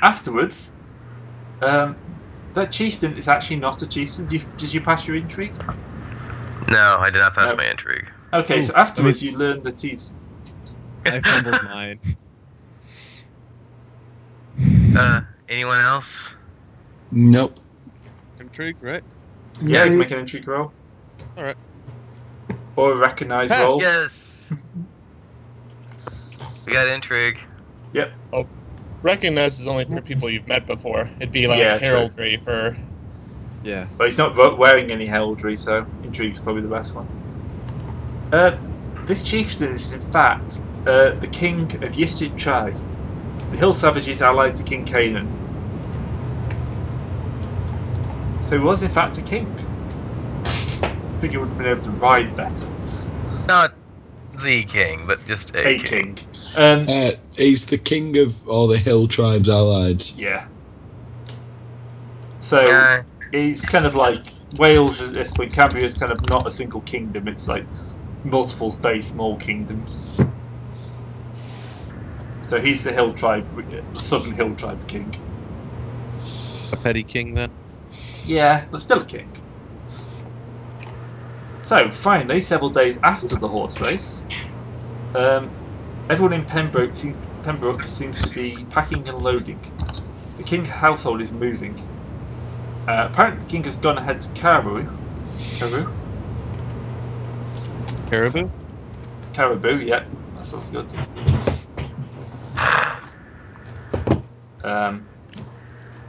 Afterwards, that chieftain is actually not a chieftain. Did you pass your intrigue? No, I did not pass my intrigue. Okay, Ooh, so afterwards you learn that he's... I fumbled mine. Anyone else? Nope. Intrigue, right? Yeah, you can make an intrigue roll. Alright. Or a recognize roll. Yes! We got intrigue. Yep. Oh, recognize is only for people you've met before. It'd be like heraldry for... Yeah. But he's not wearing any heraldry, so intrigue's probably the best one. This chieftain is in fact the king of Yistid tribe. The hill savages allied to King Canaan. So he was in fact a king. I think he would have been able to ride better. Not the king, but just a king. He's the king of all the hill tribes allied. Yeah. So it's kind of like Wales at this point. Cambria is kind of not a single kingdom. It's like multiple very small kingdoms. So he's the hill tribe, southern hill tribe king. A petty king then? Yeah, but still a king. So finally, several days after the horse race, everyone in Pembroke seems to be packing and loading. The king's household is moving. Apparently the king has gone ahead to Caribou. Caribou, yeah, that sounds good.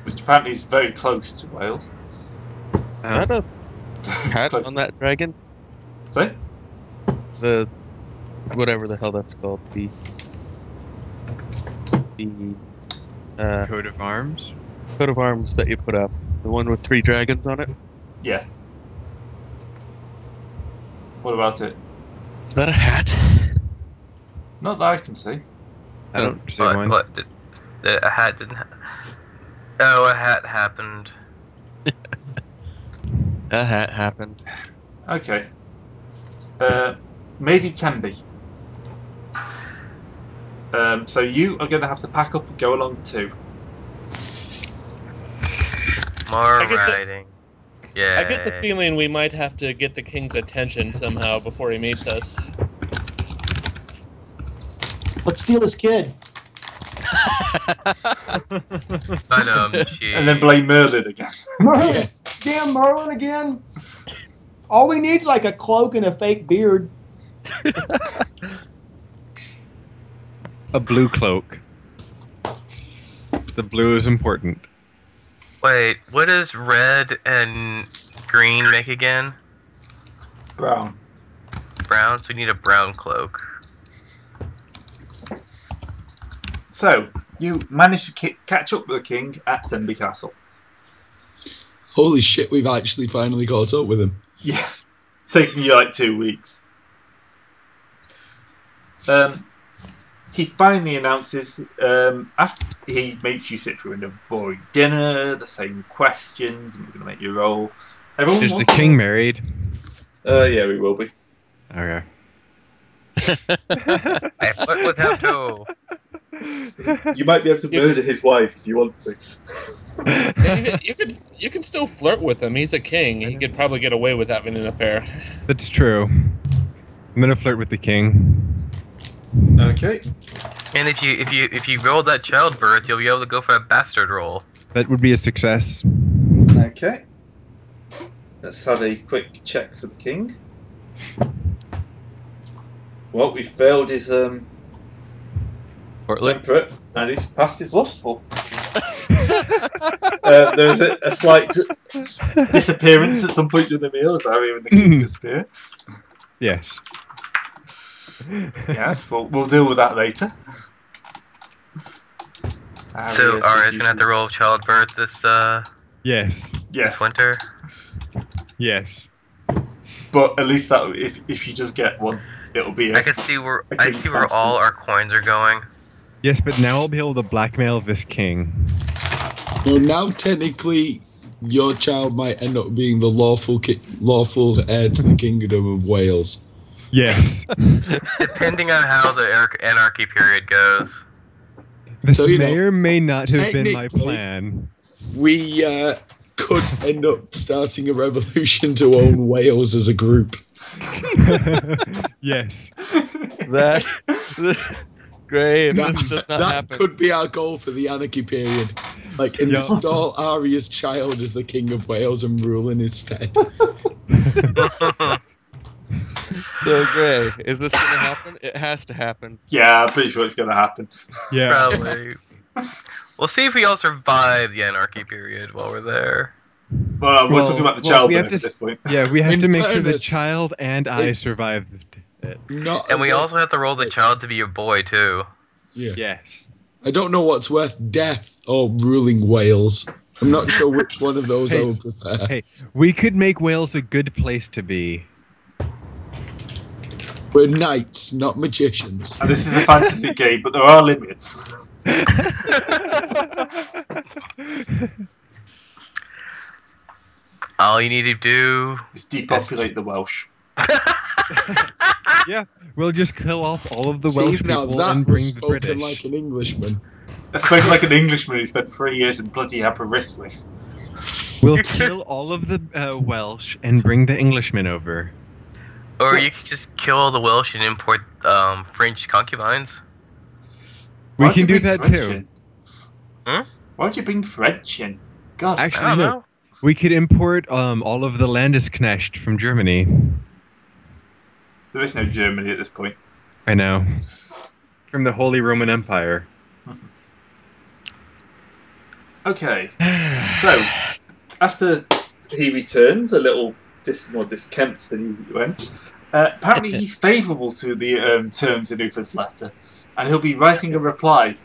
Which apparently is very close to Wales. Is that a hat on that dragon? Sorry? The... whatever the hell that's called. The coat of arms? Coat of arms that you put up. The one with 3 dragons on it? Yeah. What about it? Is that a hat? Not that I can see. I don't see one. What? A hat didn't Oh, a hat happened. A hat happened. Okay. Maybe Tembi. So you are going to have to pack up and go along too. More riding. Yeah. I get the feeling we might have to get the king's attention somehow before he meets us. Let's steal his kid. And then blame Merlin again. Merlin! Yeah. Damn Merlin again! All we need is like a cloak and a fake beard. A blue cloak. The blue is important. Wait, what does red and green make again? Brown. Brown, so we need a brown cloak. So, you managed to catch up with the king at Tenby Castle. Holy shit, we've actually finally caught up with him. Yeah, it's taken you like 2 weeks. He finally announces, after he makes you sit through another boring dinner, the same questions, and we're going to make you roll. Everyone Is the king married? Yeah, we will be. Okay. I fuck with him too. You might be able to murder his wife if you want to. Yeah, you can still flirt with him. He's a king. He could probably get away with having an affair. That's true. I'm gonna flirt with the king. Okay. And if you roll that childbirth, you'll be able to go for a bastard roll. That would be a success. Okay. Let's have a quick check for the king. Well, we failed his temperate, and he's passed his lustful. There's a slight disappearance at some point during the meal, as Harry and the king disappear. Yes. Yes, we'll deal with that later. So Aria's gonna have to roll childbirth this Yes. this winter. Yes. But at least that if you just get one, it'll be. I can see where all our coins are going. Yes, but now I'll be able to blackmail this king. So now technically, your child might end up being the lawful heir to the Kingdom of Wales. Yes. Depending on how the anarchy period goes. This So, you know, may or may not have been my technically- plan. We could end up starting a revolution to own Wales as a group. Yes. That Gray, this does not that happen. could be our goal for the anarchy period. Like, install Arya's child as the King of Wales and rule in his stead. So Gray, is this going to happen? It has to happen. Yeah, I'm pretty sure it's going to happen. Yeah. Probably. We'll see if we all survive the anarchy period while we're there. Well, we're Well, talking about the well, child we have benefit to at this point. Yeah, we have In to make sure the fairness, child and I it's- survived it. Not And as we if- also have to roll the child to be a boy, too. Yeah. Yes. I don't know what's worth, death or ruling Wales. I'm not sure which one of those I Hey, would prefer. hey. We could make Wales a good place to be. We're knights, not magicians. And this is a fantasy game, but there are limits. All you need to do... It's depopulate the Welsh. Yeah, we'll just kill off all of the See, Welsh now people that and was bring the spoken British. like an Englishman. I spoke like an Englishman who spent 3 years in bloody Aberystwyth. We'll kill all of the Welsh and bring the Englishmen over. Or you could just kill all the Welsh and import French concubines. We Why'd can you do bring that French too. in? Hmm? Why'd you bring French in? God, I Actually, don't no. know. We could import all of the Landesknecht from Germany. there is no Germany at this point. I know. From the Holy Roman Empire. Okay, so after he returns, a little more discontent than he went. Apparently, he's favourable to the terms in Uther's letter, and he'll be writing a reply.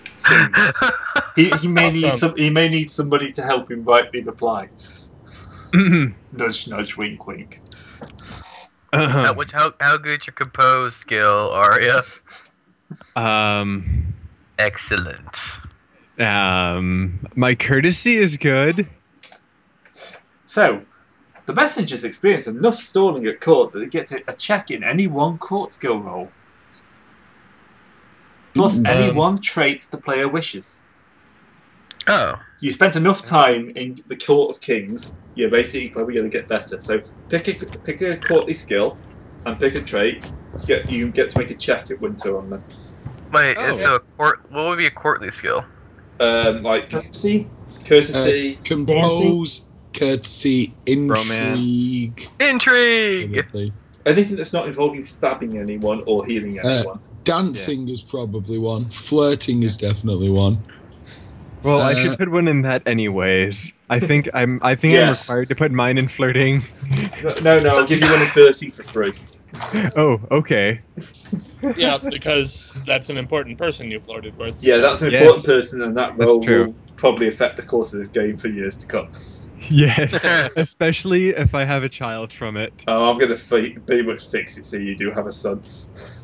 soon. He may Awesome. need somebody to help him write the reply. Nudge, nudge, wink, wink. How good's your compose skill, Arya? Excellent. My courtesy is good. So, the messengers experience enough stalling at court that they get a check in any one court skill roll. Plus any one trait the player wishes. Oh. You spent enough time in the Court of Kings, you're basically probably going to get better. So pick a courtly skill and pick a trait. You get to make a check at winter on them. Wait, Oh. so what would be a courtly skill? Like See? courtesy. Compose, courtesy, intrigue. Intrigue! Probably. Anything that's not involving stabbing anyone or healing anyone. Dancing is probably one. Flirting is definitely one. Well, I should put one in that anyways. I think I'm Yes. required to put mine in flirting. No, I'll give you one in 30 for free. Oh, okay. Yeah, because that's an important person you flirted with. Yeah, that's an Yes. important person, and that That's role true. will probably affect the course of the game for years to come. Yes, especially if I have a child from it. Oh, I'm going to pretty much fix it so you do have a son.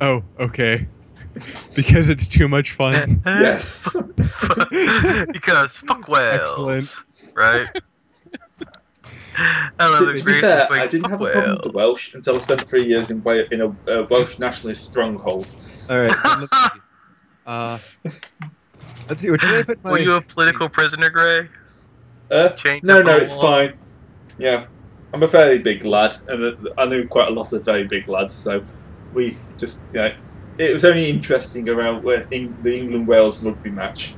Oh, okay. Because it's too much fun. Yes. Because fuck Wales. Excellent. Right? I don't know, the To be greatest fair, way I didn't fuck have a problem with the Welsh until I spent 3 years in a Welsh nationalist stronghold. All right. Let's see. What should I put my? Were you a political prisoner, Gray? Change No, the it's law? fine. Yeah, I'm a very big lad, and I knew quite a lot of very big lads, so we just, it was only interesting around the England-Wales rugby match.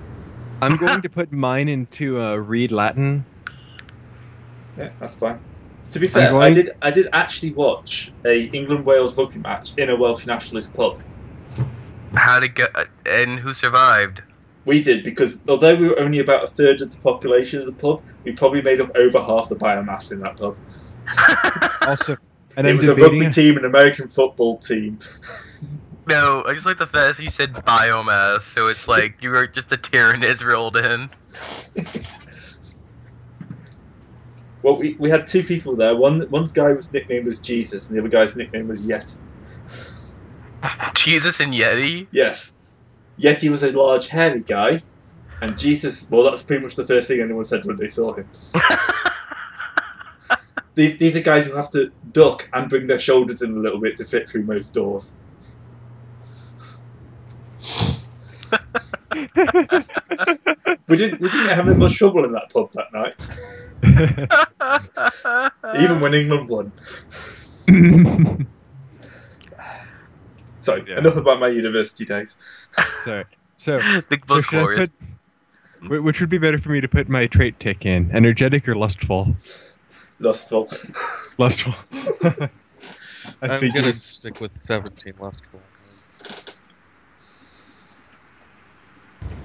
I'm going to put mine into read Latin. Yeah, that's fine. To be fair, I did actually watch a England-Wales rugby match in a Welsh nationalist pub. How to get and who survived? We did, because although we were only about a third of the population of the pub, we probably made up over half the biomass in that pub. Also, and It I'm was a debating. rugby team, an American football team. No, I just like the fact that you said biomass, so it's like you were just a Tyranids rolled in. Well, we had two people there. One's guy was nickname was Jesus, and the other guy's nickname was Yeti. Jesus and Yeti? Yes. Yeti was a large, hairy guy, and Jesus, well, that's pretty much the first thing anyone said when they saw him. These are guys who have to duck and bring their shoulders in a little bit to fit through most doors. We didn't have much trouble in that pub that night, even when England won. Sorry, Yeah. enough about my university days. Sorry. So, The so most should I glorious. which would be better for me to put my trait tick in? Energetic or lustful? Lustful. Lustful. I I'm figured. gonna stick with 17 lustful.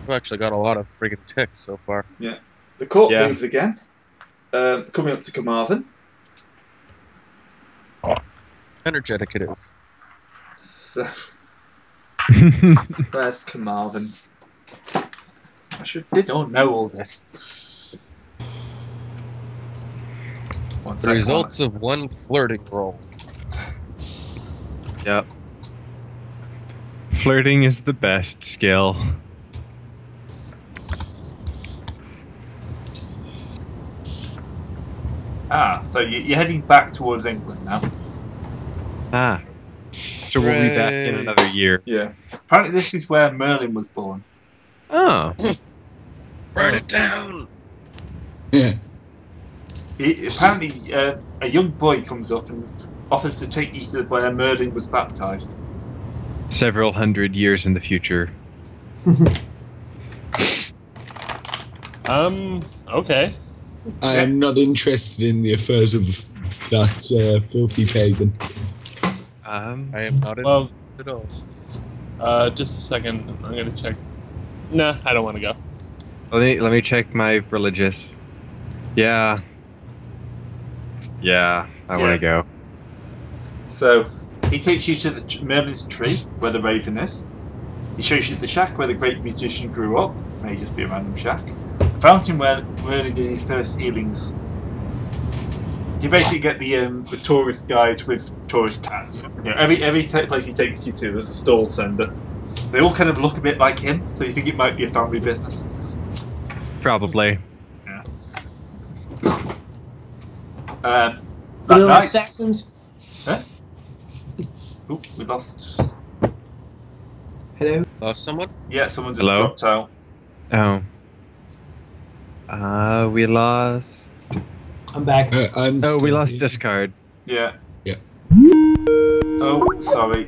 I've actually got a lot of friggin' ticks so far. The court Yeah. moves again, coming up to Carmarthen. Energetic it is. So, where's Carmarthen? Did not know all this. One The sec, results of one flirting roll. Yep. Flirting is the best skill. So you're heading back towards England now. Ah. So we'll be back in Hooray. another year. Yeah. Apparently this is where Merlin was born. Oh. Burn it down! Yeah. Apparently a young boy comes up and offers to take you to where Merlin was baptised. Several hundred years in the future. Okay. I am not interested in the affairs of that filthy pagan. I am not in Well, at all. just a second. I'm gonna check. Nah, I don't want to go. Let me check my religious. Yeah. Yeah, I want Yeah. to go. So he takes you to the Merlin's tree where the raven is. He shows you the shack where the great musician grew up. May just be a random shack. The fountain where Merlin did his first healings. You basically get the tourist guide with tourist tats. You know, every place he takes you to, there's a stall sender. They all kind of look a bit like him, so you think it might be a family business. Probably. That Are they like night, Saxons? Oop, we lost. Hello? Lost someone? Yeah, someone just Hello? dropped out. Oh. We lost. I'm back. I'm Oh, we still lost here. discard. Yeah. Yeah. Oh, sorry.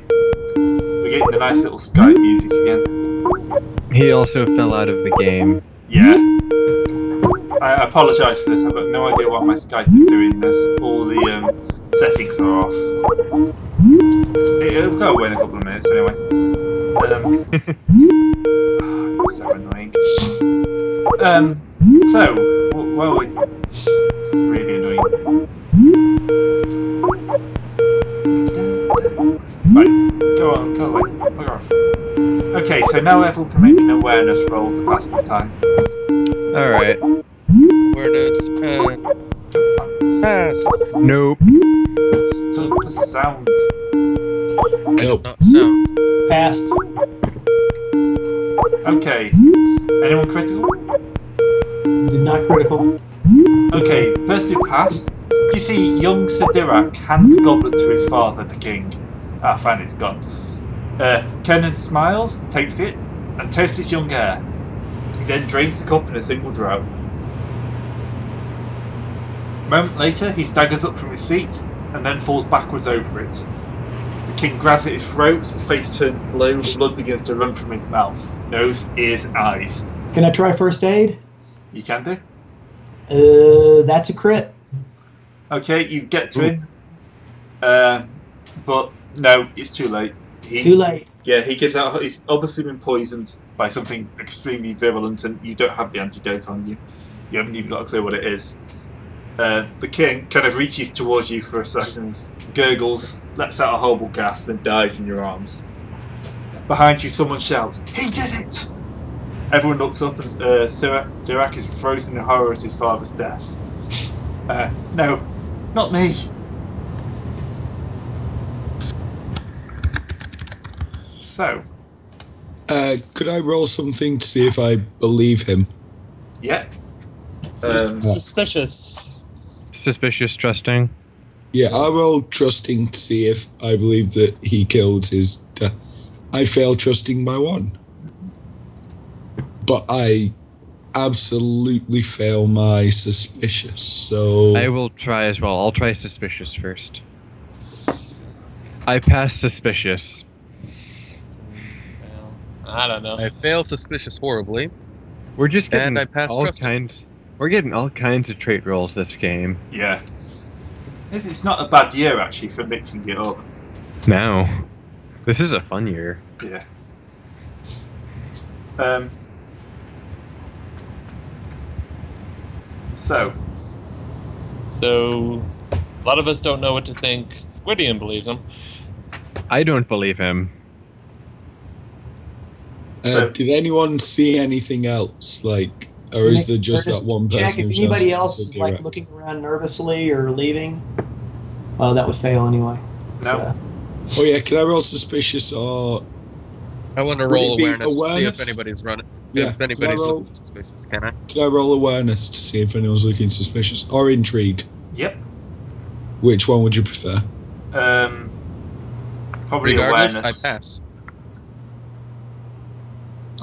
We're getting the nice little Skype music again. He also fell out of the game. Yeah. I apologise for this. I've got no idea why my Skype is doing this. All the settings are off. It'll go away in a couple of minutes anyway. It's so annoying. So, well, it's really annoying. Right, go on, go away. Fuck off. Okay, so now everyone can make an awareness roll to pass the time. Alright. Awareness and pass. Nope. The sound. Nope. Not sound. Passed. Okay. Anyone critical? Did not critical. Okay, the person who passed. You see young Sir Dirac hand the goblet to his father, the king. Ah, fine, it's gone. Kenan smiles, takes it, and toasts his young heir. He then drains the cup in a single draught. A moment later, he staggers up from his seat, and then falls backwards over it. The king grabs at his throat, his face turns blue, blood begins to run from his mouth. Nose, ears, eyes. Can I try first aid? You can do? That's a crit. Okay, you get to him. But no, it's too late. Too late. Yeah, he gives out. He's obviously been poisoned by something extremely virulent, and you don't have the antidote on you. You haven't even got a clue what it is. The king kind of reaches towards you for a second, gurgles, lets out a horrible gasp, and dies in your arms. Behind you, someone shouts, "He did it!" Everyone looks up, and Sir Dirac is frozen in horror at his father's death. No, not me. So, Could I roll something to see if I believe him? yeah. Suspicious. Suspicious trusting. Yeah, I roll trusting to see if I believe that he killed his. I fail trusting by one. but I absolutely fail my suspicious. So I will try as well. I'll try suspicious first. I pass suspicious. Well, I don't know. I fail suspicious horribly. We're just getting And I pass all trusted. kinds. We're getting all kinds of trait rolls this game. Yeah. It's not a bad year, actually, for mixing it up. Now, this is a fun year. Yeah. So, A lot of us don't know what to think. Gwydion believes him. I don't believe him. So- did anyone see anything else? Like, or is there just that one person? Check who if anybody shouts else at is the like direct? looking around nervously or leaving. Oh, that would fail anyway. No. Oh yeah, can I roll suspicious or? I want to Would roll it be awareness to see if awareness? anybody's running. Yeah, If can I anybody's roll? looking suspicious, can I? Can I roll awareness to see if anyone's looking suspicious or intrigue? yep. Which one would you prefer? Probably Regardless, awareness. I pass.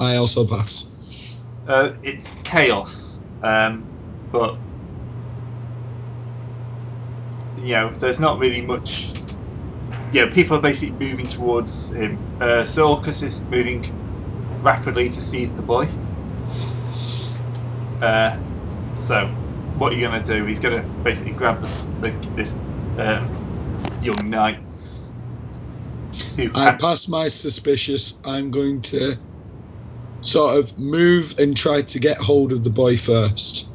I also pass. It's chaos, but there's not really much. Yeah, people are basically moving towards him. Sir Orcus is moving rapidly to seize the boy. So, what are you going to do? He's going to basically grab this young knight. I pass my suspicious. I'm going to sort of move and try to get hold of the boy first.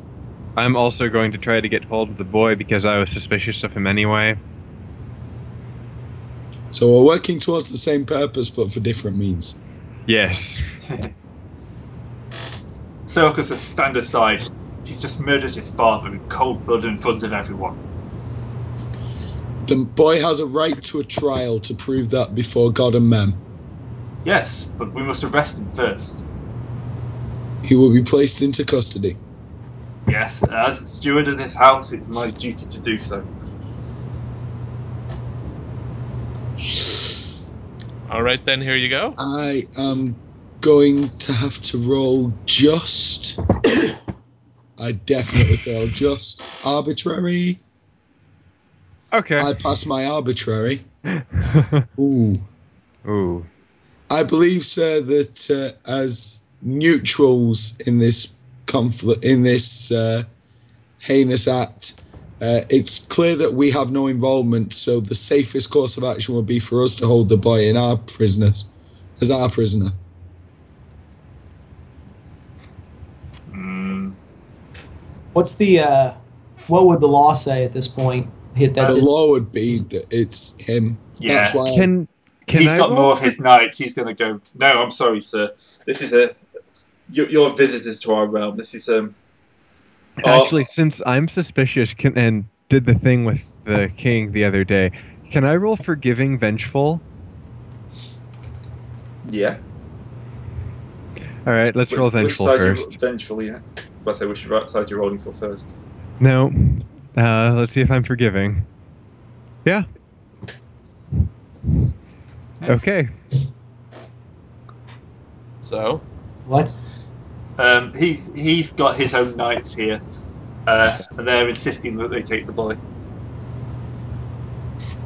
I'm also going to try to get hold of the boy because I was suspicious of him anyway. So we're working towards the same purpose, but for different means. Yes. Sir Orcus will stand aside. He's just murdered his father in cold blood in front of everyone. The boy has a right to a trial to prove that before God and men. Yes, but we must arrest him first. He will be placed into custody. Yes, as steward of this house, it's my duty to do so. All right, then, here you go. I am going to have to roll just. I definitely failed just. Arbitrary. Okay. I pass my arbitrary. Ooh. Ooh. I believe, sir, that as neutrals in this conflict, in this heinous act, it's clear that we have no involvement. So the safest course of action would be for us to hold the boy in our prisoners, as our prisoner. What's the what would the law say at this point? The law would be that it's him. Yeah. That's why. Can He's I got roll more of for- his knights. He's going to go. No, I'm sorry, sir. This is you're visitors to our realm. This is Actually, since I'm suspicious and did the thing with the king the other day, can I roll forgiving vengeful? Yeah. All right, let's roll vengeful first. Vengeful, yeah. I say which side you're rolling for first. No. Let's see if I'm forgiving. Yeah. Okay. So, Let's. He's got his own knights here, and they're insisting that they take the boy.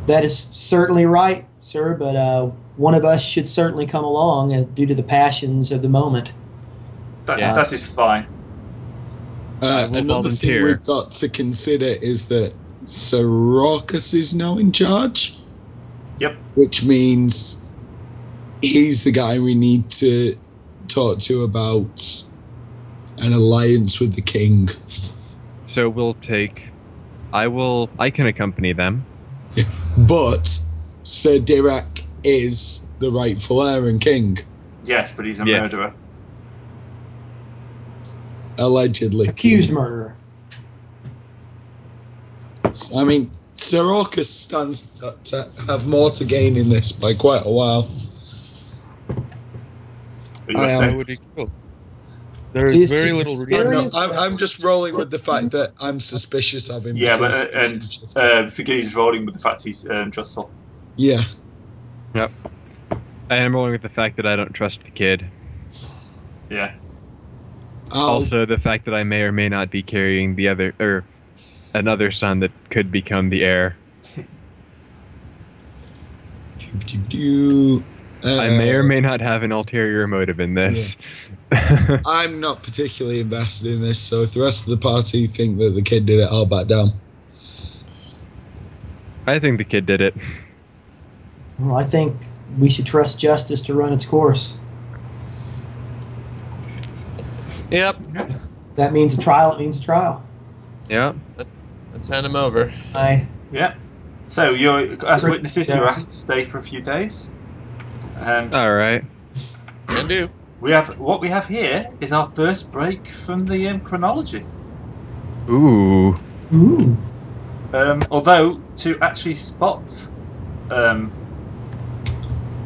That is certainly right, sir. But one of us should certainly come along due to the passions of the moment. Yeah. That is fine. I will Another thing volunteer. we've got to consider is that Sir Raucus is now in charge. Yep. Which means he's the guy we need to talk to about an alliance with the king. So we'll take. I can accompany them. Yeah. But Sir Dirac is the rightful heir and king, Yes, but he's a Yes. murderer. allegedly. Accused murderer. I mean, Sir Raucus stands to have more to gain in this by quite a while. But you were I am- saying- Why would he kill? There is Is- very is little this reason. serious? I'm just rolling with the fact that I'm suspicious of him. yeah, but because Sigilli's rolling with the fact he's trustful. yeah. I am rolling with the fact that I don't trust the kid. Yeah. Also, the fact that I may or may not be carrying the other, or another son that could become the heir. I may or may not have an ulterior motive in this. Yeah. I'm not particularly invested in this, so if the rest of the party think that the kid did it, I'll back down. I think the kid did it. Well, I think we should trust justice to run its course. Yep. That means a trial. It means a trial. Yeah. Let's hand him over. Yeah. So you're, as witnesses, you're asked to stay for a few days. And All right. Can do. what we have here is our first break from the chronology. Ooh. Ooh. Although to actually spot, you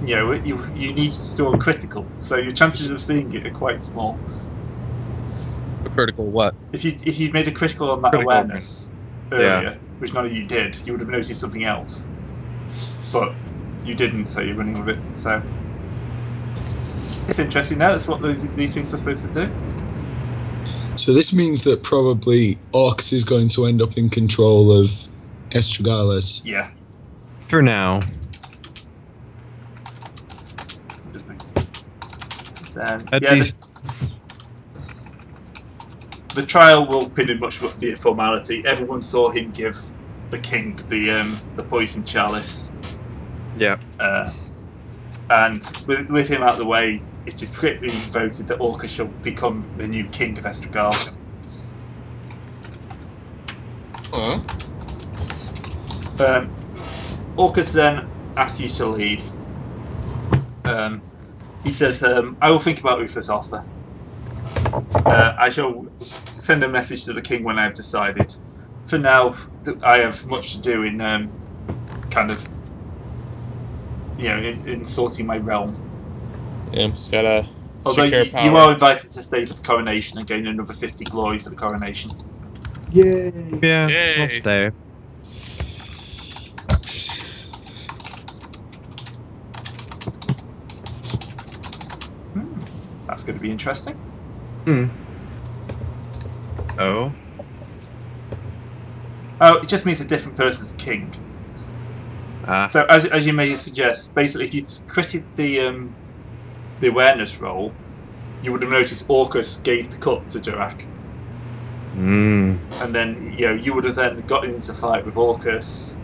need to store critical, so your chances of seeing it are quite small. Critical what? If you'd made a critical on that Critical. awareness earlier, which none of you did, you would have noticed something else. But you didn't, so you're running with it. So it's interesting. Now that's what these things are supposed to do. So this means that probably Orcs is going to end up in control of Estragales. Yeah. For now. At least. The trial will pretty much be a formality. Everyone saw him give the king the poison chalice. Yeah. And with him out of the way, it is quickly voted that Orcus shall become the new king of Estragales. Orcus then asks you to leave. He says, I will think about Uther's offer. I shall send a message to the king when I have decided. For now, I have much to do in in sorting my realm. Yeah, just gotta. Although you are invited to stay for the coronation and gain another 50 glory for the coronation. Yay! Yeah, Yay. I'll stay. That's going to be interesting. Oh, it just means a different person's king. So as you may suggest, basically if you critted the awareness roll, you would have noticed Orcus gave the cup to Durak. And then you would have then gotten into a fight with Orcus,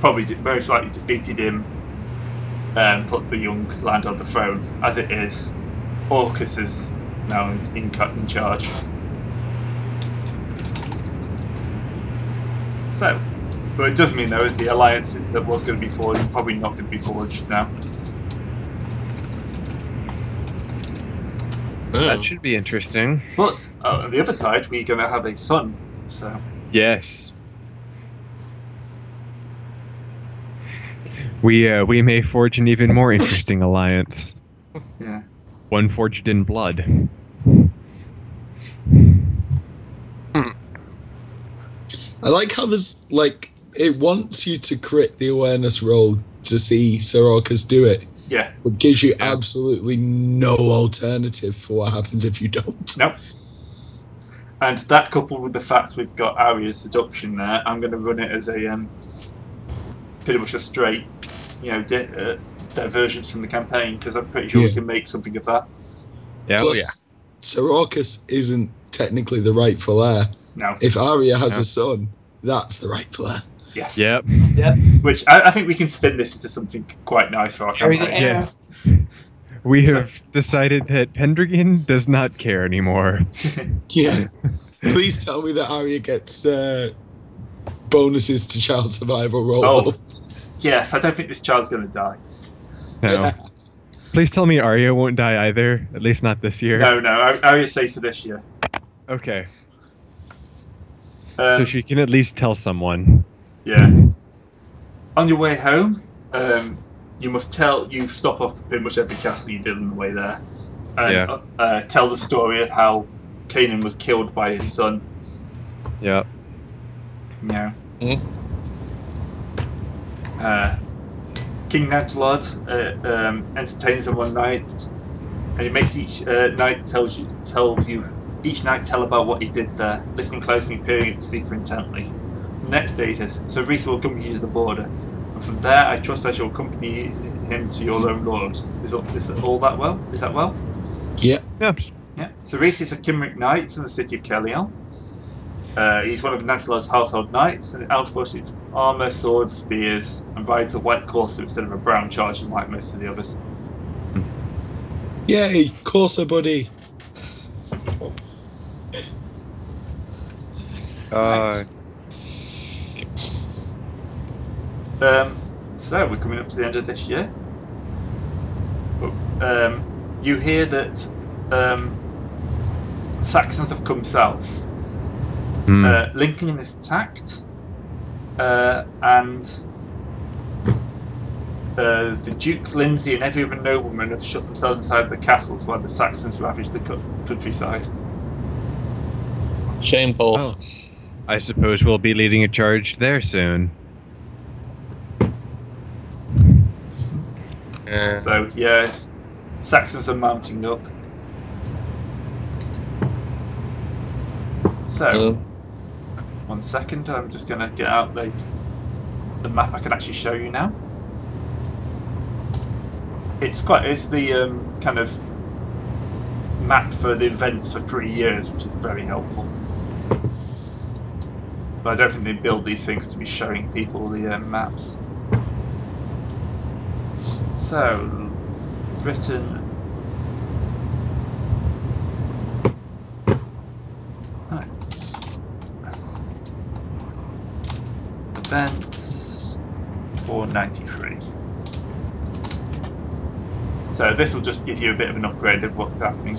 probably most likely defeated him and put the young land on the throne. As it is, Orcus is now in charge. So, but it does mean though, is the alliance that was going to be forged is probably not going to be forged now. that should be interesting. But on the other side, we're going to have a son. So Yes. We may forge an even more interesting alliance. yeah, One forged in blood. I like how there's it wants you to crit the awareness roll to see Sir Orcus do it. yeah, But gives you absolutely no alternative for what happens if you don't. nope. And that coupled with the fact we've got Arya's seduction there, I'm going to run it as a pretty much a straight, divergence from the campaign, because I'm pretty sure we can make something of that. Yeah, Plus, Sir Orcus isn't technically the rightful heir. No. If Arya has a son, that's the rightful heir. Yes. Yep. Which I think we can spin this into something quite nice for our campaign. Yes. We have decided that Pendragon does not care anymore. Yeah. Please tell me that Arya gets bonuses to child survival roll. Oh, yes. I don't think this child's going to die. No. Please tell me Arya won't die either. At least not this year. No. Arya's safe for this year. Okay. So she can at least tell someone. Yeah. On your way home, you stop off pretty much every castle you did on the way there, and tell the story of how Kanan was killed by his son. Yep. Yeah. King Natalod entertains them one night, And he makes each night tell about what he did there. Listen closely, peering at the speaker intently. The next day he says, "So Risa will accompany you to the border. And from there, I trust I shall accompany him to your own lord." Is all that well? Is that well? Yeah. Yep. Yeah. So Rhys is a Cymric knight from the city of Caerleon. He's one of Nantala's household knights, and outfitted with armour, swords, spears, and rides a white Corsa instead of a brown charger like most of the others. Yay, Corsa buddy. So we're coming up to the end of this year. You hear that Saxons have come south. Lincoln is attacked, and the Duke, Lindsay, and every other nobleman have shut themselves inside the castles while the Saxons ravage the countryside. Shameful. Oh. I suppose we'll be leading a charge there soon. So, yeah, Saxons are mounting up. So, 1 second, I'm just going to get out the map I can actually show you now. It's the kind of map for the events for 3 years, which is very helpful. But I don't think they build these things to be showing people the maps. So, Britain. Right. Events 493. So this will just give you a bit of an upgrade of what's happening.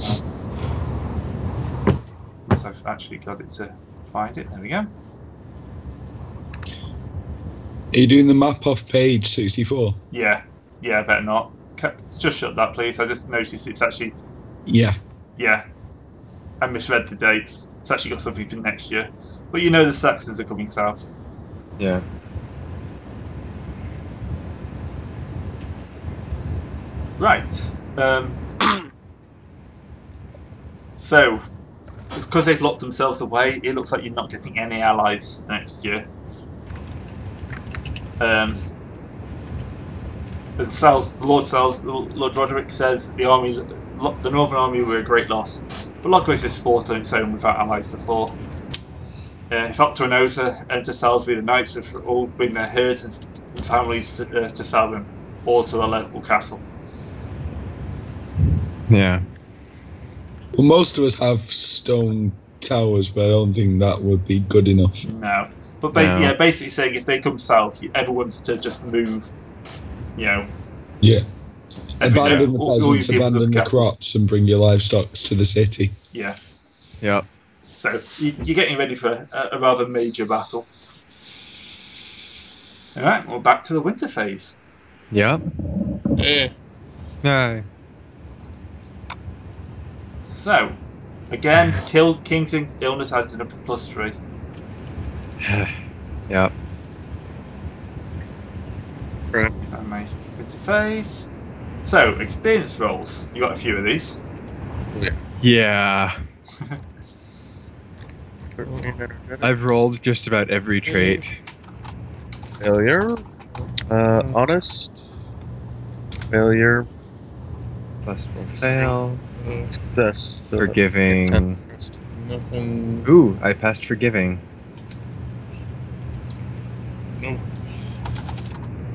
Once I've actually got it to find it. There we go. Are you doing the map off page 64? Yeah, better not. Just shut that, please. I just noticed it's actually... Yeah. Yeah. I misread the dates. It's actually got something for next year. But you know the Saxons are coming south. Yeah. Right. So, because they've locked themselves away, it looks like you're not getting any allies next year. Lord Roderick says the Northern Army were a great loss, but Logos has fought on its own without allies before. If Octo and Osa enter Salisbury, the knights will all bring their herds and families to Salem, or to the local castle. Yeah. Well, most of us have stone towers, but I don't think that would be good enough. No. But basically saying if they come south, everyone's to just move, Yeah. Abandon the peasants, abandon the crops, and bring your livestock to the city. Yeah. Yeah. So you're getting ready for a rather major battle. Alright, well, back to the winter phase. Yeah. No. So, again, King's illness adds another +3. Yep. If I may, winter phase. So, experience rolls. You got a few of these. Yeah. I've rolled just about every trait. Failure. Honest. Failure. Plus will fail. Success. So Forgiving. Nothing. Ooh, I passed forgiving. Nope.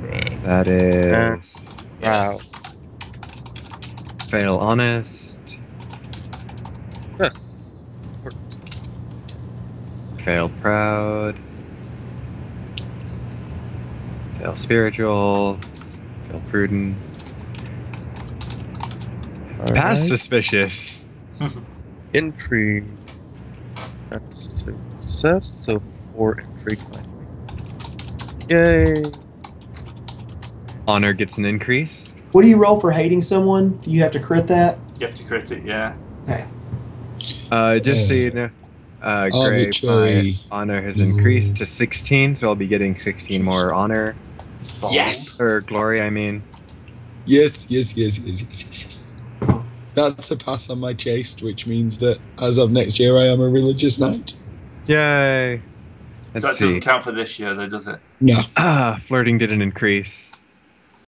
Right. That is Wow. fail honest. Yes. Fail proud. Fail spiritual. Fail prudent. Pass suspicious. Intrigue. That's success, so 4 intrigue. Yay! Honor gets an increase. What do you roll for hating someone? Do you have to crit that? You have to crit it, yeah. Okay. Just so you know, Gray, Arbitrary. my honor has increased to 16, so I'll be getting 16 more honor. Yes! Or glory, I mean. Yes. That's a pass on my chaste, which means that as of next year, I am a religious knight. Yay. Let's That see. doesn't count for this year, though, does it? No. Flirting didn't increase.